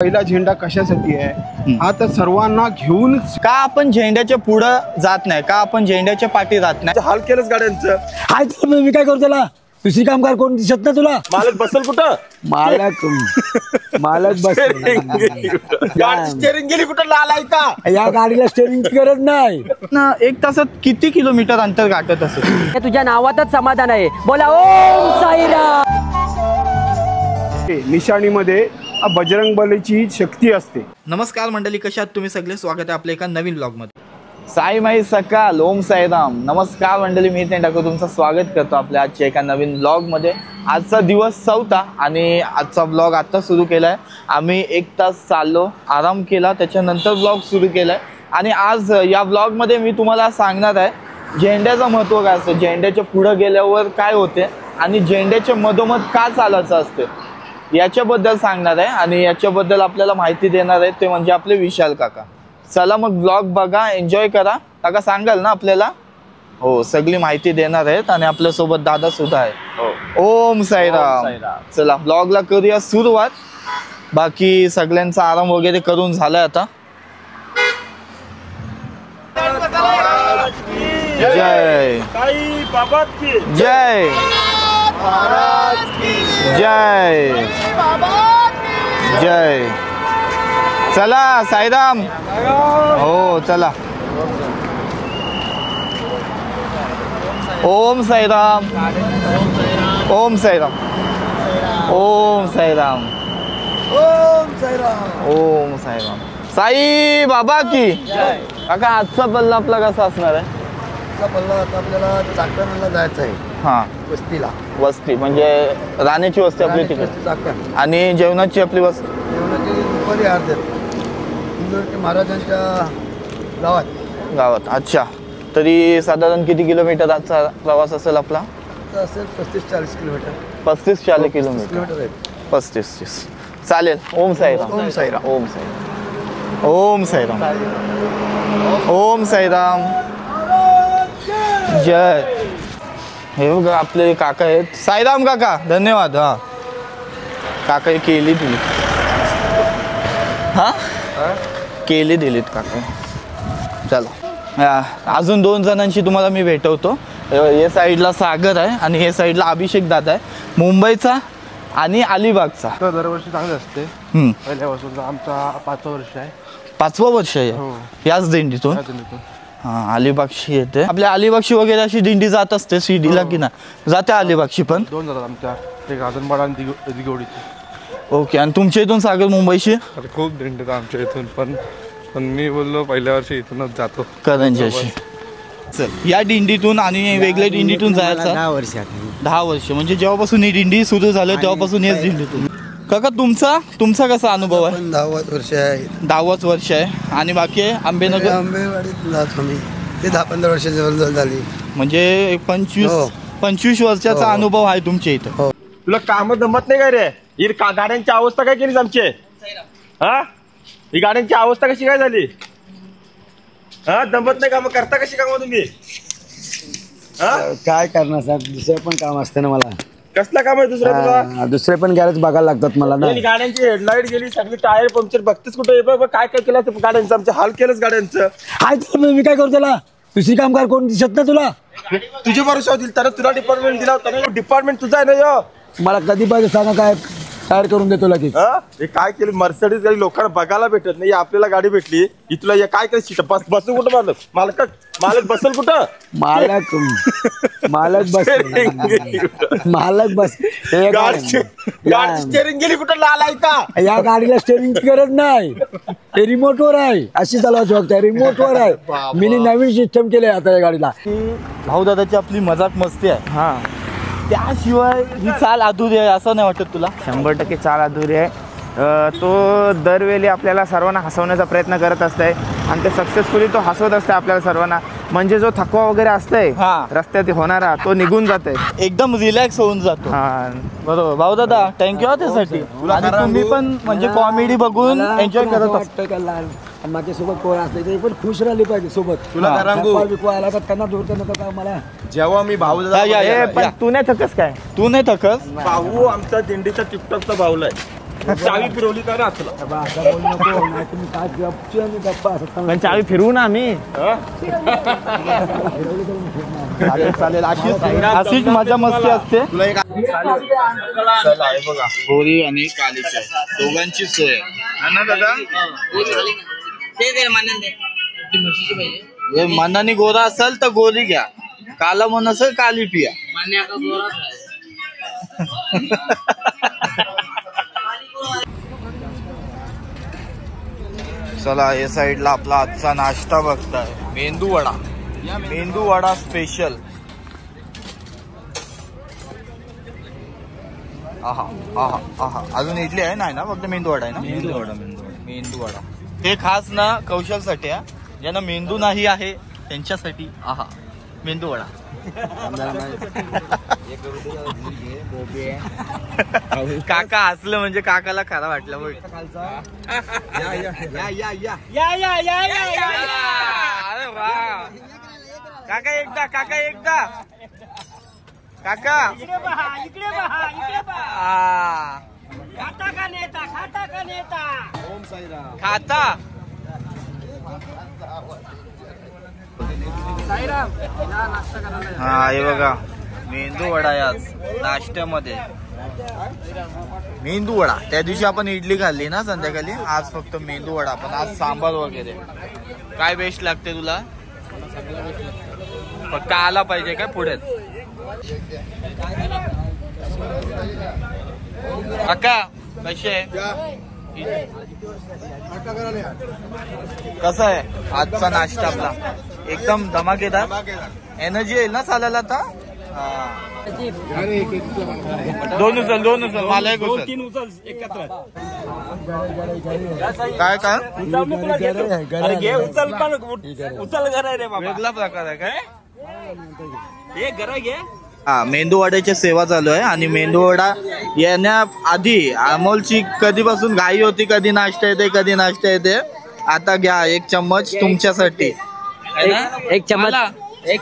पहिला झेंडा कशासाठी आहे हा तर सर्वांना घेऊन का आपण झेंड्याच्या पुढे जात नाही, का आपण झेंड्याच्या पाठी जात नाही? हाल केलंच गाड्यांचं। हाय मी काय करू त्याला? दुसरी कामगार कोण दिसत ना तुला? मालक बसल कुठं? मालक बस स्टेअरिंग गेली कुठं? लाल आहे का या गाडीला स्टेअरिंगची गरज नाही ना। एक तासात किती किलोमीटर अंतर गाठत असेल? तुझ्या नावातच समाधान आहे। बोला ओम साईराम। निशाणीमध्ये बजरंग बलीची शक्ती असते। नमस्कार मंडळी, कशा आहात तुम्ही सगळे? स्वागत आहे आपल्या एका नवीन ब्लॉगमध्ये। साई माई सकाळ, ओम साईराम। नमस्कार मंडळी, मी नितीन ठाकूर तुमचं स्वागत करतो आपल्या आजच्या एका नवीन ब्लॉगमध्ये। आजचा दिवस 4था आणि आजचा ब्लॉग आता सुरू केला आहे। आम्ही 1 तास चाललो, आराम केला, त्याच्यानंतर ब्लॉग सुरू केला आहे। आणि आज या ब्लॉगमध्ये मी तुम्हाला सांगणार आहे झेंड्याचं महत्त्व काय असतं, झेंड्याच्या पुढे गेल्यावर काय होते आणि झेंड्याच्या मधोमध का चालायचं असते याच्याबद्दल सांगणार आहे। आणि याच्याबद्दल आपल्याला माहिती देणार आहे ते म्हणजे आपले विशाल काका। चला मग ब्लॉग बघा, एन्जॉय करा। काका सांगाल ना आपल्याला? हो, सगळी माहिती देणार आहेत आणि आपल्यासोबत दादा सुद्धा आहे। ओम साईराम। चला ब्लॉगला करूया सुरुवात। बाकी सगळ्यांचा आराम वगैरे करून झालाय आता। जय बाबा की जय जय जय। चला साईराम। हो चला। ओम साईराम, ओम साईराम, ओम साईराम, ओम साईराम। साई बाबा की काका, आजचा पल्ला आपला कसा असणार आहे? आपल्याला चाकणला जायचं आहे। हा, वस्तीला। वस्ती म्हणजे राहण्याची वस्ती आपली तिकडे, आणि जेवणाची आपली वस्ती दुपारी अर्ध्यात महाराजांच्या गावात। अच्छा, तरी साधारण किती किलोमीटर आजचा प्रवास असेल आपला? असेल 35-40 किलोमीटर। 35-40 किलोमीटर आहे। 35-30 चालेल। ओम साईराम, ओम साईराम, ओम साईराम, ओम साईराम, ओम साईराम। जय। हे बघा आपले काका आहेत, साईराम काका, धन्यवाद। हा काका केली दिली, हा केली दिलीत काका। चला, अजून 2 जणांशी तुम्हाला मी भेटवतो। हे साईडला सागर आहे आणि हे साईडला अभिषेक दादा आहे, मुंबईचा आणि अलिबागचा। दरवर्षी चांगले असते। पहिल्यापासून आमचा 5वं वर्ष आहे। 5वं वर्ष आहे याच दिंडीतून? हा, अलिबागशी येते। आपल्या अलिबागशी वगैरे अशी दिंडी जात असते शिर्डीला की ना? जाते अलिबागशी पण? 2 जातात आमच्या, एक आजनबाड आणि दिगवडीची। ओके, आणि तुमच्या इथून सागर मुंबईशी? खूप दिंडी आमच्या इथून, पण मी बोललो पहिल्या वर्षी इथूनच जातो, करंजाशी। चल, या दिंडीतून आणि वेगळ्या दिंडीतून जायचं 10 वर्ष म्हणजे जेव्हापासून ही दिंडी सुरू झाली तेव्हापासून याच दिंडीतून। काका तुमचा कसा अनुभव आहे? 10 वर्ष आहे। 10 वर्ष आहे। आणि बाकी आंबेनगर? आंबेवाडीत जातो मी, ते 10-15 वर्ष जवळ झाली, म्हणजे 25 वर्षाचा अनुभव आहे तुमच्या इथं। तुला काम जमत नाही काय रे? ही गाड्यांची अवस्था काय केलीस आमची? हा, ही गाड्यांची अवस्था कशी काय झाली? हा, जमत नाही काम, करता कशी काम तुम्ही? काय करणार साहेब, दुसरं पण काम असतं ना मला। कसला काम आहे दुसरं तुला? दुसरे पण गॅरेज बघायला लागतात मला ना। गाड्यांची हेडलाईट गेली, सगळी टायर पंक्चर, बघतेस कुठे? बघ काय काय केलं गाड्यांचं, आमचे हाल केलंच गाड्यांचं। हाय मी काय करू त्याला? दुसरी कामगार कोण दिसत ना तुला? तुझे भरोसा होतील तर तुला डिपार्टमेंट दिला होता ना, डिपार्टमेंट तुझा आहे ना यो। मला कधी पाहिजे सांगा, काय तयार करून देतो लगेच। हे काय केलं? मर्सिडीज गाडी लोकांना बघायला भेटत नाही, आपल्याला गाडी भेटली ही, तुला हे काय काय सीट बसू कुठं? मालक बसल कुठं? मालक बस गाडी स्टेअरिंग गेली कुठं? लाल आहे का? या गाडीला स्टेअरिंगची गरज नाही, ते रिमोटवर आहे, अशी चालवायची फक्त, रिमोटवर आहे। मी नवीन सिस्टम केलंय आता या गाडीला। भाऊ दादाची आपली मजाक मस्ती आहे, हा, त्याशिवाय ही चाल अधुरी आहे असं नाही वाटत तुला? 100% चाल अधुरी आहे। तो दरवेळी आपल्याला सर्वांना हसवण्याचा प्रयत्न करत असते आणि ते सक्सेसफुली तो हसवत असते आपल्याला सर्वांना। म्हणजे जो थकवा वगैरे असतंय रस्त्यात होणारा तो निघून जाते, एकदम रिलॅक्स होऊन जातो। हा बरोबर भाऊ दादा, थँक्यू त्यासाठी। आणि तुम्ही पण म्हणजे कॉमेडी बघून एन्जॉय करत असता। माझ्यासोबत कोण असले तरी पण खुश राहिली पाहिजे सोबत। तुला आला तर त्यांना दूर करणं मला। जेव्हा मी भाऊ पण तू नाही थकस काय? तू नाही थकस? भाऊ आमचा दिंडीचा टिकटॉकचा भाऊला आहे। चावी फिरवली का ना तुला? पण चावी फिरवू ना आम्ही. चालेल चालेल, अशीच मजा मस्ती असते. चला हे बघा, गोरी आणि कालीची दोघांची सोय आहे ना दादा. मनाने गोरा असेल तर गोरी घ्या, काला मन असेल काली पिया. चला या साईडला आपला आजचा नाश्ता बघताय, मेंदू वडा. मेंदू वडा स्पेशल. आहा आहा आहा. अजून इडली आहे नाही ना, फक्त मेंदू वडा आहे ना. मेंदू वडा हे खास ना कौशलसाठी आहे, ज्यांना मेंदू नाही आहे त्यांच्यासाठी. आहा मेंदू वडा. काका हसलं म्हणजे काकाला खरा वाटलं बघ. अरे वा काका, एकदा काका, एकदा काका. खाता हा हे बघा, मेंदू वडा आज नाश्त्यामध्ये. मेंदू वडा त्या दिवशी आपण इडली खाल्ली ना संध्याकाळी, आज फक्त मेंदू वडा. पण आज सांबार वगैरे. काय बेस्ट लागते तुला? फक्त आला पाहिजे काय पुढे. काका कसे आहे? कसं आहे आजचा नाश्ता आपला? एकदम धमाकेदार. एनर्जी येईल ना चालायला आता. दोन उचल मला एक उचल. 3 उचल एकत्र. काय काय अरे घे उचल, पण उचल घर आहे रे बाबा. वेगळा प्रकार आहे काय? हे घर घे. हा मेंदू वड्याची सेवा चालू आहे. आणि मेंदू वडा येण्याआधी अमोलची कधीपासून घाई होती, कधी नाश्ता येते कधी नाश्ता येते. आता घ्या एक चम्मच तुमच्यासाठी. एक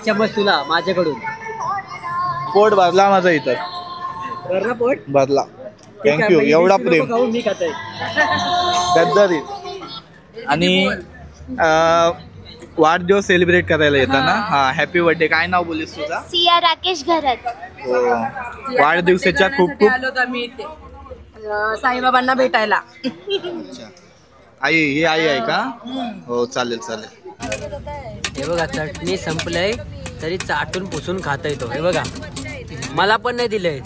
चम्मच तुला माझ्याकडून. पोट भरला माझा इथं. पोट भरला. थँक्यू. एवढा प्रेम मी खाते. आणि वाढदिवस सेलिब्रेट करायला येतात ना. हा हॅपी बर्थडे. काय नाव बोलीस तुझा? सिया राकेश घरत. वाढदिवसाच्या खूप खूप. साईबाबांना भेटायला. आई ही आई आहे का? हो चालेल चालेल. हे बघा चटणी संपलंय तरी चाटून पुसून खाता येतो. हे बघा मला पण नाही दिलंय.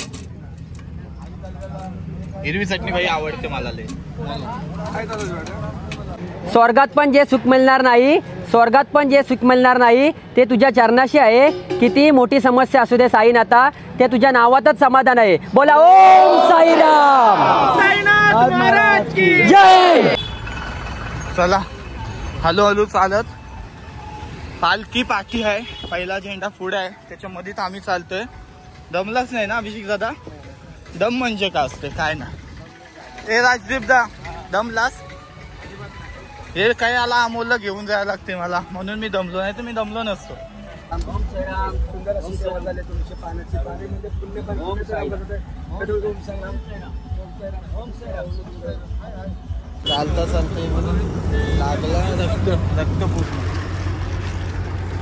हिरवी चटणी भाई आवडते मला लय. स्वर्गात पण जे सुख मिळणार नाही ते तुझ्या चरणाशी आहे. किती मोठी समस्या असू दे साईनाथा, ते तुझ्या नावातच समाधान आहे. बोला ओम साईराम. साईनाथ महाराज की जय. चला हळूहळू चालत. पालखी पाठी आहे, पहिला झेंडा पुढे आहे, त्याच्यामध्येच आम्ही चालतोय. दमलाच नाही ना अभिषेक दादा? दम म्हणजे काय असते काय ना. ए राजदीप दा दमलास? हे काय आला अमोलला घेऊन जायला लागते मला, म्हणून मी दमलो, नाही तर मी दमलो नसतो. चालता चालता लागला रक्त पूर्ण.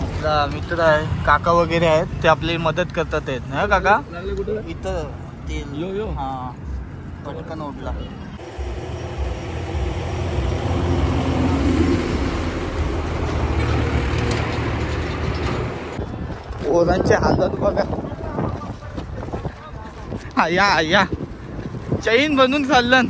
आपला मित्र आहे, काका वगैरे आहेत, ते आपली मदत करतात आहेत ना काका. इथं ते हा पटकन उठला. ओलांचे हातात बघा. या चैन बनून चाललं.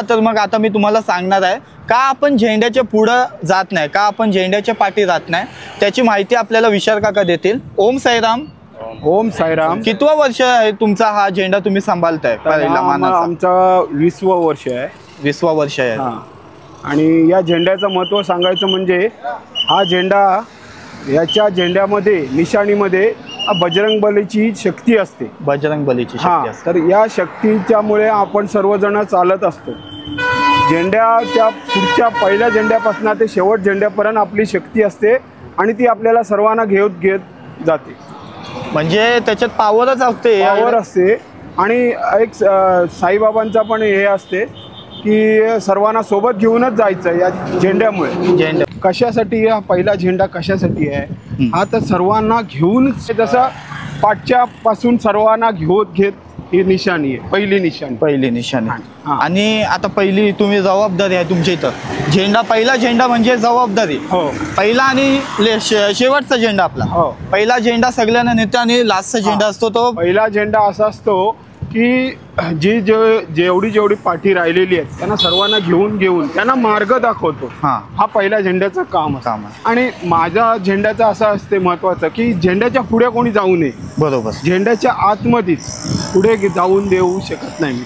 तर मग आता मी तुम्हाला सांगणार आहे का आपण झेंड्याच्या पुढं जात नाही, का आपण झेंड्याच्या पाठी जात नाही, त्याची माहिती आपल्याला विशाल काका देतील. ओम साईराम. ओम साईराम. कितवा वर्ष आहे तुमचा हा झेंडा तुम्ही सांभाळताय? आमचा 20वा वर्ष आहे. 20वा वर्ष आहे. आणि या झेंड्याचं महत्त्व सांगायचं म्हणजे हा झेंडा, याच्या झेंड्यामध्ये निशाणीमध्ये बजरंग बलीची शक्ती असते. बजरंग बलीची शक्ती असते. तर या शक्तीच्यामुळे आपण सर्वजण चालत असतो. झेंड्याच्या पुढच्या पहिल्या झेंड्यापासून ते शेवट झेंड्यापर्यंत आपली शक्ती असते आणि ती आपल्याला सर्वांना घेत जाते. म्हणजे त्याच्यात पावरच असते. पावर असते. आणि एक साईबाबांचा पण हे असते की सर्वांना सोबत घेऊनच जायचं या झेंड्यामुळे. झेंडा कशासाठी, हा पहिला झेंडा कशासाठी आहे, हा तर सर्वांना घेऊन, जसं पाठच्या पासून सर्वांना घेत ही निशाणी आहे, पहिली निशाणी. आणि आता पहिली तुम्ही जबाबदारी आहे तुमच्या इथं. झेंडा, पहिला झेंडा म्हणजे जबाबदारी. हो. पहिला आणि शेवटचा झेंडा आपला. हो. पहिला झेंडा सगळ्यांना नेतो आणि लास्टचा झेंडा असतो तो. पहिला झेंडा असा असतो की जेवढी पाठी राहिलेली आहेत त्यांना सर्वांना घेऊन त्यांना मार्ग दाखवतो. हा पहिल्या झेंड्याचं काम आहे. आणि माझ्या झेंड्याचं असं असते महत्वाचं की झेंड्याच्या पुढे कोणी जाऊ नये. बरोबर. झेंड्याच्या आतमध्येच, पुढे जाऊन देऊ शकत नाही मी.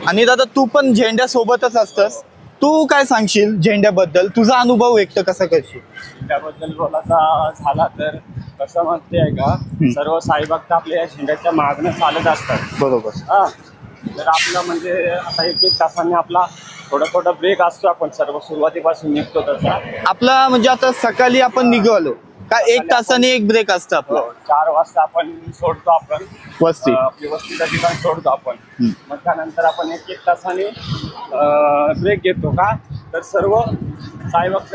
आणि दादा तू पण झेंड्यासोबतच असतस, तू काय सांगशील झेंड्याबद्दल? तुझा अनुभव व्यक्त कसा करशील? झेंड्याबद्दल बोलायचा झाला तर कसं म्हणते आहे का, सर्व साईभक्त आपल्या झेंड्याच्या मागणं चालत असतात. बरोबर. तर आपलं म्हणजे आता 1-1 तासांनी आपला थोडा ब्रेक असतो. आपण सर्व सुरुवातीपासून निघतो तसा आपला. म्हणजे आता सकाळी आपण निघालो का 1 तासाने एक ब्रेक असतं आपलं. 4 वाजता आपण सोडतो. आपण वस्ती, आपली वस्तीचं ठिकाण सोडतो आपण. मग त्यानंतर आपण 1-1 तासाने ब्रेक घेतो का, तर सर्व साईभक्त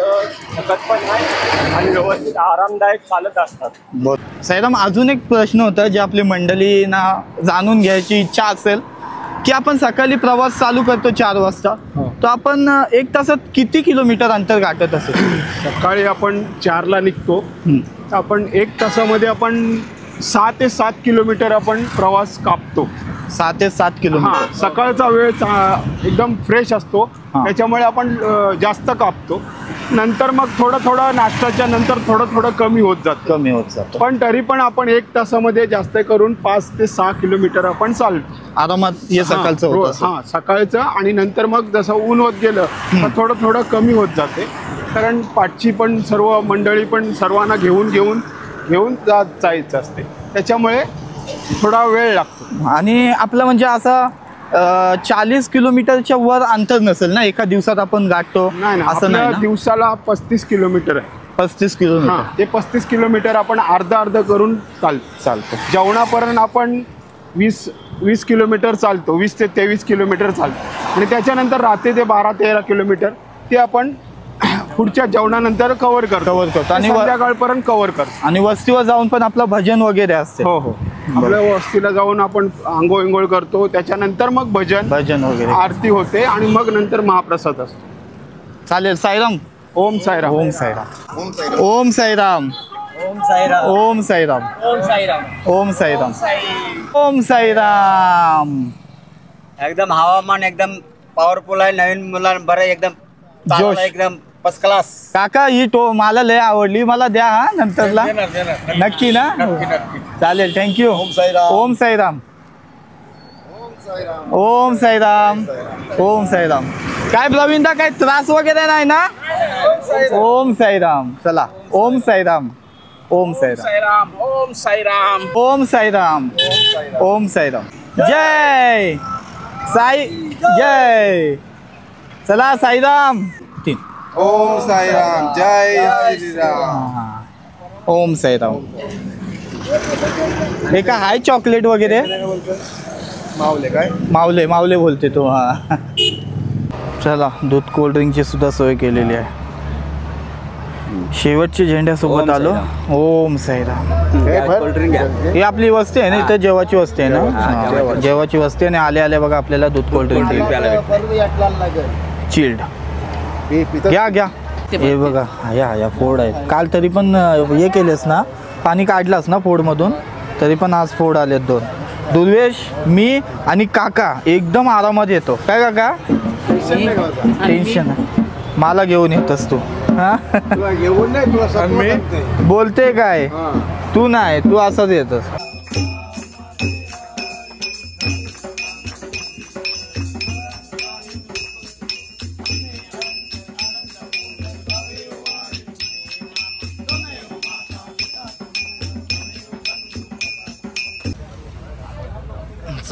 थकत पण नाही आणि व्यवस्थित आरामदायक चालत असतात. साईराम, अजून एक प्रश्न होता जे आपली मंडळींना जाणून घ्यायची इच्छा असेल की आपण सकाळी प्रवास चालू करतो 4 वाजता, तर आपण 1 तासात किती किलोमीटर अंतर गाठत असेल? सकाळी आपण 4ला निघतो, तर आपण 1 तासामध्ये आपण 6 ते 7 किलोमीटर आपण प्रवास कापतो. 6 ते 7 किलोमीटर. सकाळचा वेळ एकदम फ्रेश असतो, त्याच्यामुळे आपण जास्त कापतो. नंतर मग थोडं नाश्त्याच्या नंतर थोडं कमी होत जातं. पण तरी पण आपण 1 तासामध्ये जास्त करून 5 ते 6 किलोमीटर आपण चालतो आरामात. हे सकाळचं सकाळचं. आणि नंतर मग जसं ऊन होत गेलं तर थोडं कमी होत जाते. कारण पाठची पण सर्व मंडळी पण सर्वांना घेऊन जायचं असते, त्याच्यामुळे थोडा वेळ लागतो. आणि आपलं म्हणजे असं 40 किलोमीटरच्या वर अंतर नसेल ना एका दिवसात आपण गाठतो? असं नाही. दिवसाला 35 किलोमीटर आहे. 35 किलोमीटर. ते 35 किलोमीटर आपण अर्ध करून चालतो. जेवणापर्यंत आपण 20 किलोमीटर चालतो. 20 ते 23 किलोमीटर चालतो. आणि त्याच्यानंतर रात्री ते 12-13 किलोमीटर ते आपण पुढच्या जेवणानंतर कव्हर करतो आणि संध्याकाळपर्यंत कव्हर करतो. आणि वस्तीवर जाऊन पण आपलं भजन वगैरे असते. हो. आपल्या वस्तीला जाऊन आपण आंघोळ करतो. त्याच्यानंतर मग भजन वगैरे, आरती होते आणि मग नंतर महाप्रसाद असतो. चालेल. साईराम. ओम साईराम. ओम साईराम. ओम साईराम. ओम साईराम. ओम साईराम. ओम साईराम. ओम साईराम. ओम साईराम. एकदम हवामान एकदम पॉवरफुल आहे. नवीन मुलांना बरं एकदम जोश, एकदम फर्स्ट क्लास. काका ही मला लय आवडली, मला द्या हा नंतरला. नक्की ना? चालेल. थँक्यू. ओम साईराम. ओम साईराम. ओम साईराम. ओम साईराम. काय प्रवीणदा, काय त्रास वगैरे नाही ना? ओम साईराम. चला. ओम साईराम. ओम साईराम. ओम साईराम. ओम साईराम. ओम साईराम. जय साई. जय. चला साईराम. ओम साईराम. जय श्रीराम. ओम साईराम. हे का हाय चॉकलेट वगैरे? मावले बोलते तो. हा. चला, दूध कोल्ड्रिंकची सुद्धा सोय केलेली आहे. शेवटच्या झेंड्यासोबत आलो. ओम साईराम. ही आपली वस्ती आहे ना, इथं जेवाची वस्ती आहे ना. जेवाची वस्ती आहे. आणि आल्या बघा आपल्याला दूध कोल्ड्रिंक चिल्ड. घ्या. हे बघा, या फोड आहेत. काल तरी पण हे केलेस ना, पाणी काढलास ना फोडमधून, तरी पण आज फोड आलेत 2. दुर्वेश, मी आणि काका एकदम आरामात येतो. काय काका? टेन्शन आहे. मला घेऊन येतस तू? मी बोलते काय, तू नाही, तू असंच येतस.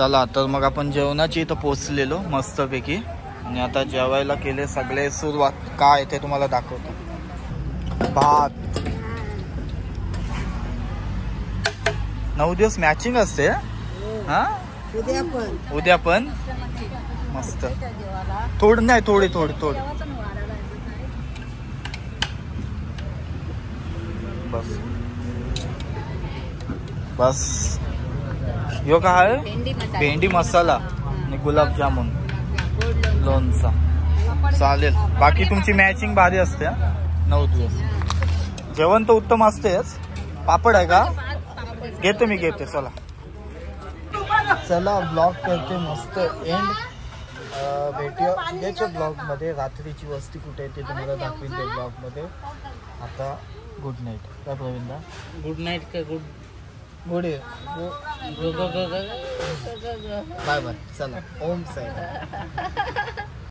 चला तर मग आपण जेवणाची इथं पोचलेलो मस्तपैकी आणि आता जेवायला केले सगळे सुरुवात. काय ते तुम्हाला दाखवतो. भात 9 दिवस मॅचिंग असते. हा उद्या पण मस्त. थोडं नाही थोडी बस बस. यो काय भेंडी मसाला आणि गुलाबजामुन लोणचा. चालेल. बाकी तुमची मॅचिंग भारी असते. 9 दिवस जेवण तर उत्तम असतेच. पापड आहे का? घेते चला. ब्लॉग करते मस्त एंड. भेटूया उद्याच्या ब्लॉग मध्ये. रात्रीची वस्ती कुठे आहे ते तुम्हाला दाखवीन ते ब्लॉग मध्ये. आता गुड नाईट. काय प्रवीणदा? गुड नाईट का गुड बाय बाय. चला ओम साईराम.